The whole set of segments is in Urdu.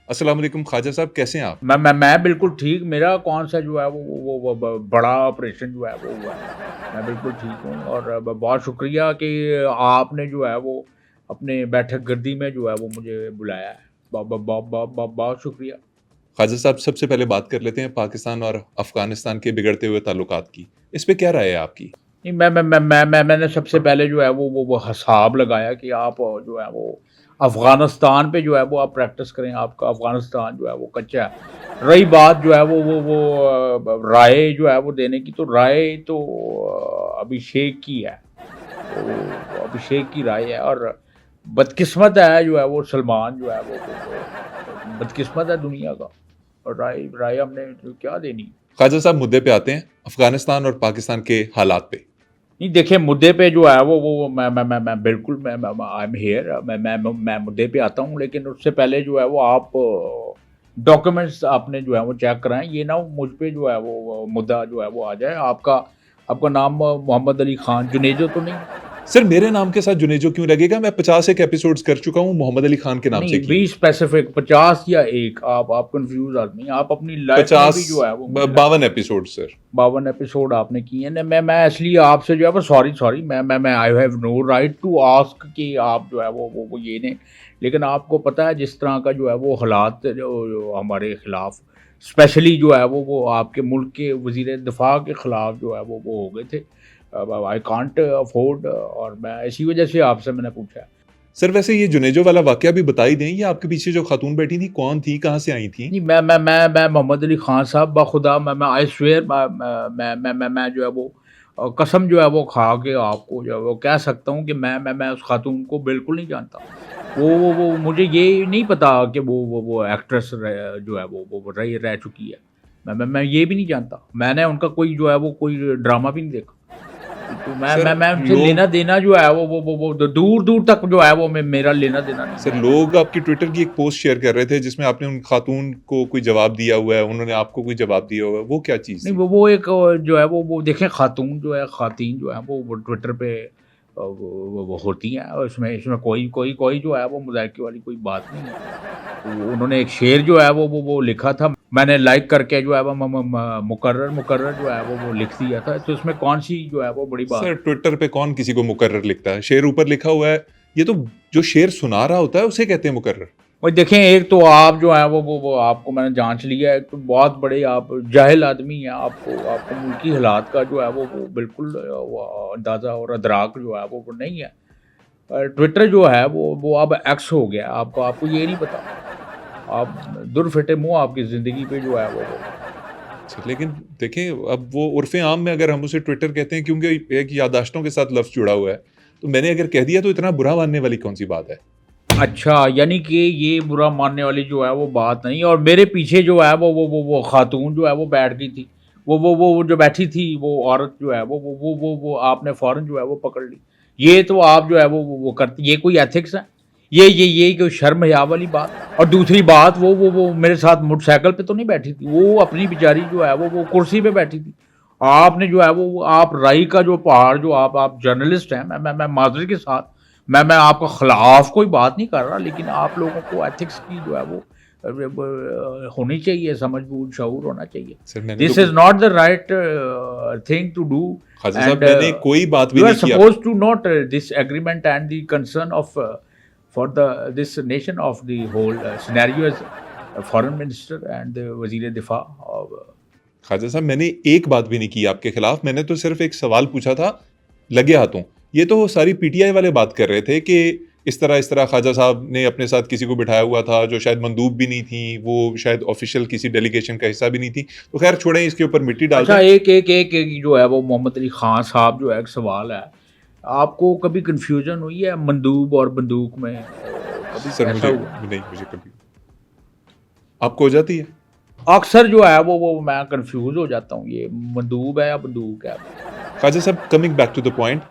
السلام علیکم خواجہ صاحب، کیسے ہیں آپ؟ میں بالکل ٹھیک. میرا کون سا جو ہے وہ بڑا آپریشن جو ہے وہ ہوا ہے. میں بالکل ٹھیک ہوں اور بہت شکریہ کہ آپ نے جو ہے وہ اپنے بیٹھک گردی میں جو ہے وہ مجھے بلایا ہے. بہت شکریہ. خواجہ صاحب، سب سے پہلے بات کر لیتے ہیں پاکستان اور افغانستان کے بگڑتے ہوئے تعلقات کی. اس پہ کیا رائے ہے آپ کی؟ نہیں، میں نے سب سے پہلے جو ہے وہ حساب لگایا کہ آپ جو ہے وہ افغانستان پہ جو ہے وہ آپ پریکٹس کریں. آپ کا افغانستان جو ہے وہ کچا ہے. رہی بات جو ہے وہ رائے جو ہے وہ دینے کی، تو رائے تو ابھیشیک کی ہے. تو ابھیشیک کی رائے ہے اور بدقسمت ہے جو ہے وہ سلمان جو ہے وہ بدقسمت ہے دنیا کا. اور رائے ہم نے کیا دینی. خواجہ صاحب، مدعے پہ آتے ہیں، افغانستان اور پاکستان کے حالات پہ. نہیں دیکھیں، مدعے پہ جو ہے وہ میں بالکل میں آئی ایم ہیئر. میں مدعے پہ آتا ہوں، لیکن اس سے پہلے جو ہے وہ آپ ڈاکومنٹس آپ نے جو ہے وہ چیک کرائیں. یہ نہ مجھ پہ جو ہے وہ مدعا جو ہے وہ آ جائے. آپ کا نام محمد علی خان جنیجو تو نہیں؟ سر، میرے نام کے ساتھ جنیجو کیوں لگے گا؟ میں 51 ایپیسوڈز کر چکا ہوں، محمد علی خان کے نام سے نہیں، کیے. 20 اسپیسیفک 50 یا ایک. آپ کنفیوز آدمی. آپ اپنی لائف میں 50 بھی جو ہے وہ 52 ایپیسوڈ سر. 52 ایپیسوڈ آپ نے کیے ہیں. میں اس لیے آپ سے جو ہے وہ سوری میں I have no right to ask کہ آپ جو ہے وہ یہ نہیں. لیکن آپ کو پتہ ہے جس طرح کا جو ہے وہ حالات جو ہمارے خلاف اسپیشلی جو ہے وہ آپ کے ملک کے وزیر دفاع کے خلاف جو ہے وہ ہو گئے تھے. I can't afford. اور میں اسی وجہ سے آپ سے میں نے پوچھا. سر، ویسے یہ جنیجو والا واقعہ بھی بتا ہی دیں. یہ آپ کے پیچھے جو خاتون بیٹھی تھی کون تھی، کہاں سے آئی تھیں؟ نہیں، میں محمد علی خان صاحب بخدا میں آئی سویئر میں جو ہے وہ قسم جو ہے وہ کھا کے آپ کو جو ہے وہ کہہ سکتا ہوں کہ میں اس خاتون کو بالکل نہیں جانتا. وہ مجھے یہ نہیں پتا کہ وہ ایکٹریس جو ہے وہ رہ چکی ہے. میں یہ بھی نہیں جانتا. میں نے ان کا کوئی جو ہے وہ کوئی ڈرامہ بھی نہیں دیکھا. تو میں سر ان سے لوگ لینا دینا جو ہے وہ دور دور تک جو ہے وہ میرا لینا دینا نہیں سر ہے. لوگ آپ کی ٹویٹر کی ایک پوسٹ شیئر کر رہے تھے جس میں آپ نے ان خاتون کو کوئی جواب دیا ہوا ہے، انہوں نے آپ کو کوئی جواب دیا ہوا ہے. وہ کیا چیز نہیں، تھی؟ وہ ایک جو ہے وہ دیکھیں خاتون جو ہے خواتین جو ہے وہ ٹویٹر پہ وہ ہوتی ہیں. اور اس میں کوئی جو ہے وہ مذائقے والی کوئی بات نہیں ہے. تو انہوں نے ایک شعر جو ہے وہ لکھا تھا. میں نے لائک کر کے جو ہے وہ مقرر جو ہے وہ لکھ دیا تھا. تو اس میں کون سی جو ہے وہ بڑی بات. سر ٹویٹر پہ کون کسی کو مقرر لکھتا ہے؟ شعر اوپر لکھا ہوا ہے. یہ تو جو شعر سنا رہا ہوتا ہے اسے کہتے ہیں مقرر. وہ دیکھیں، ایک تو آپ جو ہیں وہ آپ کو میں نے جانچ لیا ہے. ایک تو بہت بڑے آپ جاہل آدمی ہیں. آپ کو ملکی حالات کا جو ہے وہ بالکل اندازہ اور ادراک جو ہے وہ نہیں ہے. ٹویٹر جو ہے وہ اب ایکس ہو گیا. آپ کو یہ نہیں پتا. آپ در پھٹے منہ آپ کی زندگی پہ جو ہے وہ لیکن دیکھیں، اب وہ عرف عام میں اگر ہم اسے ٹویٹر کہتے ہیں کیونکہ ایک یادداشتوں کے ساتھ لفظ جڑا ہوا ہے، تو میں نے اگر کہہ دیا تو اتنا برا ماننے والی کون سی بات ہے؟ اچھا، یعنی کہ یہ برا ماننے والی جو ہے وہ بات نہیں. اور میرے پیچھے جو ہے وہ خاتون جو ہے وہ بیٹھ گئی تھی. وہ جو بیٹھی تھی وہ عورت جو ہے وہ آپ نے فوراً جو ہے وہ پکڑ لی. یہ تو آپ جو ہے وہ کرتی. یہ کوئی ایتھکس ہے؟ یہ کوئی شرم حیا والی بات. اور دوسری بات وہ میرے ساتھ موٹر سائیکل پہ تو نہیں بیٹھی تھی. وہ اپنی بیچاری جو ہے وہ کرسی پہ بیٹھی تھی. آپ نے جو ہے وہ آپ رائی کا جو پہاڑ جو آپ جرنلسٹ ہیں. میں معذرت کے ساتھ میں آپ کے خلاف کوئی بات نہیں کر رہا. لیکن آپ لوگوں کو ایتھکس کی جو ہے وہ ہونی چاہیے. سمجھ بوجھ شعور ہونا چاہیے. سر میں نے دس تو is not the right thing to do. Khawaja صاحب، اینڈ میں نے کوئی بات بھی یو آر نہیں کی آپ. Suppose to note this agreement and the concern of for this nation of the whole scenario as foreign minister and وزیر دفاع. خواجہ صاحب، میں نے ایک بات بھی نہیں کی آپ کے خلاف. میں نے تو صرف ایک سوال پوچھا تھا لگے ہاتھوں. یہ تو ساری پی ٹی آئی والے بات کر رہے تھے کہ اس طرح خواجہ صاحب نے اپنے ساتھ کسی کو بٹھایا ہوا تھا جو شاید مندوب بھی نہیں تھی، وہ شاید آفیشیل کسی ڈیلیگیشن کا حصہ بھی نہیں تھی. تو خیر چھوڑیں، اس کے اوپر مٹی ڈال اچھا، دیں. ایک جو ہے وہ محمد علی خان صاحب جو ہے ایک سوال ہے. آپ کو کبھی کنفیوژن ہوئی ہے مندوب اور بندوق میں؟ کبھی سر ایسا مجھے ہوا؟ نہیں، مجھے کبھی. آپ کو ہو جاتی ہے؟ اکثر جو ہے وہ میں کنفیوز ہو جاتا ہوں. یہ مندوب ہے یا بندوق ہے؟ خواجہ صاحب، coming back to the point,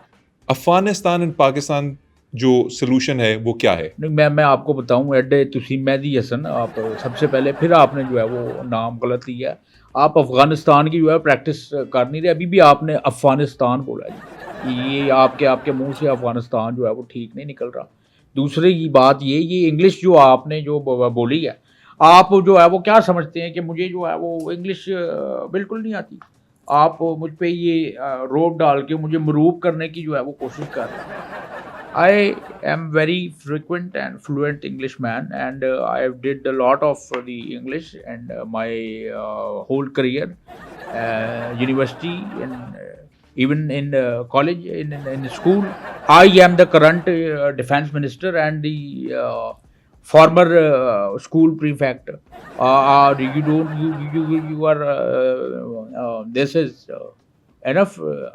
Afghanistan and Pakistan جو سلوشن ہے وہ کیا ہے؟ نہیں، میں آپ کو بتاؤں ایڈے تسی مہدی حسن. آپ سب سے پہلے پھر آپ نے جو ہے وہ نام غلط لیا ہے. آپ افغانستان کی جو ہے پریکٹس کر نہیں رہے. ابھی بھی آپ نے افغانستان بولا جی. یہ آپ کے منہ سے افغانستان جو ہے وہ ٹھیک نہیں نکل رہا. دوسری بات یہ انگلش جو آپ نے جو بولی ہے، آپ جو ہے وہ کیا سمجھتے ہیں کہ مجھے جو ہے وہ انگلش بالکل نہیں آتی؟ آپ مجھ پہ یہ روب ڈال کے مجھے مروب کرنے کی جو ہے وہ کوشش کر رہے ہیں. I am very frequent and fluent English man, and I did a lot of the English and my whole career, university and even in college, in school. I am the current defense minister and the former school prefect. You don't you are this is enough.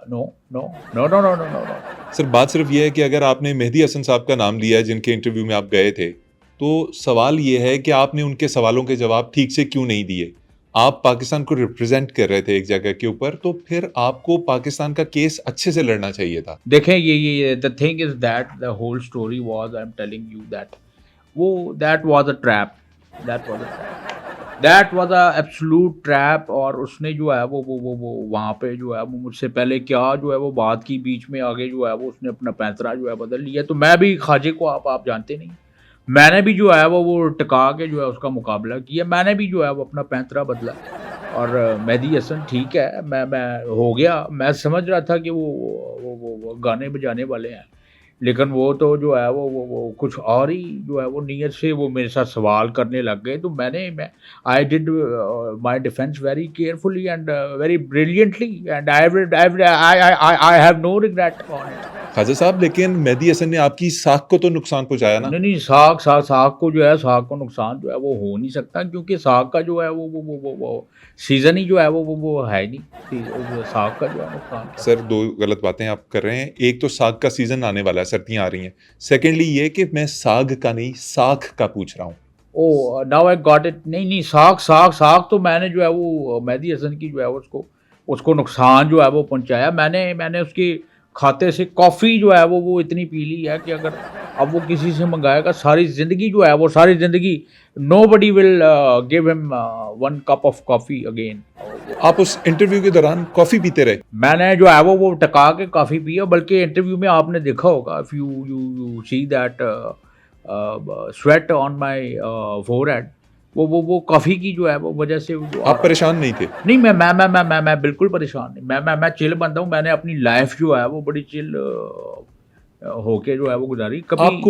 No. سر بات صرف یہ ہے کہ اگر آپ نے مہدی حسن صاحب کا نام لیا ہے جن کے انٹرویو میں آپ گئے تھے، تو سوال یہ ہے کہ آپ نے ان کے سوالوں کے جواب ٹھیک سے کیوں نہیں دیے؟ آپ پاکستان کو ریپرزینٹ کر رہے تھے ایک جگہ کے اوپر، تو پھر آپ کو پاکستان کا کیس اچھے سے لڑنا چاہیے تھا. دیکھیں یہ the thing is that the whole story was, I'm telling you that that was a trap. That was a absolute trap. اور اس نے جو ہے وہ وہاں پہ جو ہے وہ مجھ سے پہلے کیا جو ہے وہ بات کی، بیچ میں آگے جو ہے وہ اس نے اپنا پینترا جو ہے بدل لیا. تو میں بھی خواجے کو آپ جانتے نہیں، میں نے بھی جو ہے وہ ٹکا کے جو ہے اس کا مقابلہ کیا. میں نے بھی جو ہے وہ اپنا پینترا بدلا. اور مہدی حسن ٹھیک ہے، میں ہو گیا، میں سمجھ رہا تھا کہ وہ گانے بجانے والے ہیں، لیکن وہ تو جو ہے وہ کچھ اور ہی جو ہے وہ نیت سے وہ میرے ساتھ سوال کرنے لگ گئے. تو میں I did my defence very carefully and very brilliantly and I have no regret on it. Khawaja صاحب، لیکن مہدی حسن نے آپ کی ساکھ کو تو نقصان پہنچایا نا؟ نہیں، ساکھ کو جو ہے ساکھ کو نقصان جو ہے وہ ہو نہیں سکتا، کیونکہ ساکھ کا جو ہے وہ سیزن ہی جو ہے وہ ہے نہیں. ساکھ کا جو ہے نقصان. سر دو غلط باتیں آپ کر رہے ہیں. ایک تو ساگ کا سیزن آنے والا ہے، سردیاں آ رہی ہیں. سیکنڈلی یہ کہ میں ساگ کا نہیں ساکھ کا پوچھ رہا ہوں. او ناؤ آئی گاٹ اٹ. نہیں ساکھ تو میں نے جو ہے وہ مہدی حسن کی جو ہے اس کو نقصان جو ہے وہ پہنچایا. میں نے اس کے کھاتے سے کافی جو ہے وہ اتنی پی لی ہے کہ اگر اب وہ کسی سے منگائے گا ساری زندگی جو ہے وہ نو بڈی ول گیو ہم one cup of coffee again. آپ اس انٹرویو کے دوران کافی پیتے رہے؟ میں نے جو ہے وہ ٹکا کے کافی پیا، بلکہ انٹرویو میں آپ نے دیکھا ہوگا، if you see that sweat on my forehead، وہ کافی کی جو ہے وہ وجہ سے. آپ پریشان نہیں تھے؟ نہیں، میں بالکل پریشان نہیں. میں چل بندہ ہوں. میں نے اپنی لائف جو ہے وہ بڑی چل ہو کے جو ہے وہ گزاری. آپ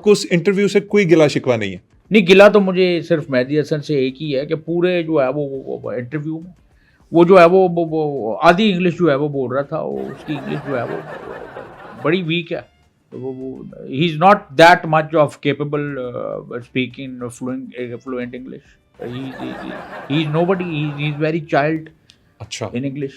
کو اس انٹرویو سے کوئی گلا شکوہ نہیں ہے؟ نہیں، گلا تو مجھے صرف مہدی حسن سے ایک ہی ہے کہ پورے جو ہے وہ انٹرویو میں وہ جو ہے وہ آدھی انگلش جو ہے وہ بول رہا تھا. اس کی انگلش جو ہے وہ بڑی ویک ہے. He is not that much of capable speaking fluent English. He is nobody, he is very child اچھا ان انگلش.